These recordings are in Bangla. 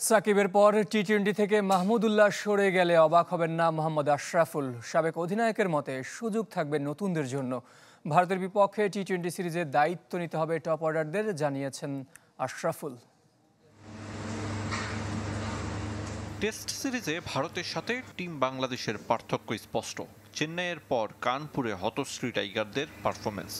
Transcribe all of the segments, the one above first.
সাকিবের পর টি-20 থেকে মাহমুদুল্লাহ সরে গেলে অবাক হবেন না মোহাম্মদ আশরাফুল। সাবেক অধিনায়কের মতে সুযোগ থাকবে নতুনদের জন্য। ভারতের বিপক্ষে টি-20 সিরিজের দায়িত্ব নিতে হবে টপ অর্ডারদের, জানিয়েছেন আশরাফুল। টেস্ট সিরিজে ভারতের সাথে টিম বাংলাদেশের পার্থক্য স্পষ্ট। চেন্নাইয়ের পর কানপুরে হতশ্রী টাইগারদের পারফরমেন্স।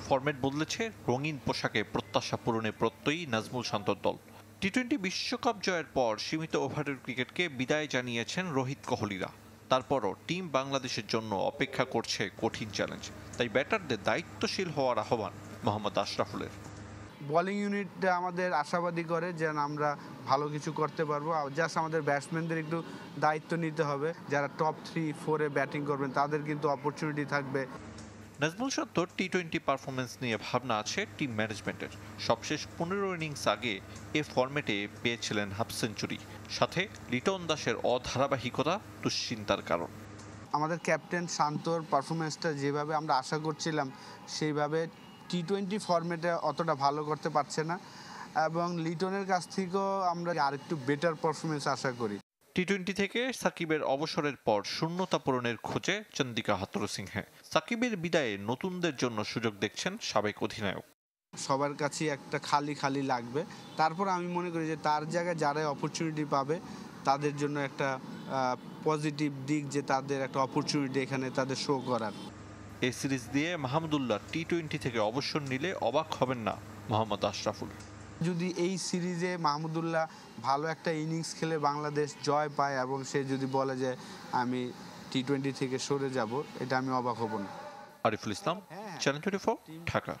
ফরম্যাট বদলেছে, রঙিন পোশাকে প্রত্যাশা পূরণে প্রত্যয়ী নাজমুল শান্তর দল। টি-20 বিশ্বকাপ জয়ের পর সীমিত ওভারের ক্রিকেটকে বিদায় জানিয়েছেন রোহিত কোহলিরা। তারপরও টিম বাংলাদেশের জন্য অপেক্ষা করছে কঠিন চ্যালেঞ্জ। তাই ব্যাটারদের দায়িত্বশীল হওয়ার আহ্বান মোহাম্মদ আশরাফুলের। বোলিং ইউনিটটা আমাদের আশাবাদী করে যে আমরা ভালো কিছু করতে পারবো। জাস্ট আমাদের ব্যাটসম্যানদের একটু দায়িত্ব নিতে হবে। যারা টপ 3-4-এ ব্যাটিং করবেন তাদের কিন্তু অপরচুনিটি থাকবে। নাজমুল শান্তর টি-20 পারফরমেন্স নিয়ে ভাবনা আছে টিম ম্যানেজমেন্টের। সবশেষ 15 ইনিংস আগে এ ফরম্যাটে পেয়েছিলেন হাফ সেঞ্চুরি। সাথে লিটন দাসের অধারাবাহিকতা দুশ্চিন্তার কারণ। আমাদের ক্যাপ্টেন শান্তর পারফরমেন্সটা যেভাবে আমরা আশা করছিলাম সেইভাবে টি-20 ফরম্যাটে অতটা ভালো করতে পারছে না, এবং লিটনের কাছ থেকেও আমরা আরেকটু বেটার পারফরমেন্স আশা করি। টি-20 থেকে সাকিবের অবসরের পর শূন্যতা পূরণের খোঁজে চন্দিকা হাথুরুসিংহে। সাকিবের বিদায়ে নতুনদের জন্য সুযোগ দেখছেন সাবেক অধিনায়ক। সবার কাছে একটা খালি খালি লাগবে। তারপর আমি মনে করি যে তার জায়গায় যারা অপরচুনিটি পাবে তাদের জন্য একটা পজিটিভ দিক, যে তাদের একটা অপরচুনিটি এখানে তাদের শো করার। এই সিরিজ দিয়ে মাহমুদুল্লাহ টি-20 থেকে অবসর নিলে অবাক হবেন না মোহাম্মদ আশরাফুল। যদি এই সিরিজে মাহমুদুল্লাহ ভালো একটা ইনিংস খেলে বাংলাদেশ জয় পায় এবং সে যদি বলে যে আমি টি-20 থেকে সরে যাব, এটা আমি অবাক হব না। আরিফুল ইসলাম, চ্যানেল 24, ঢাকা।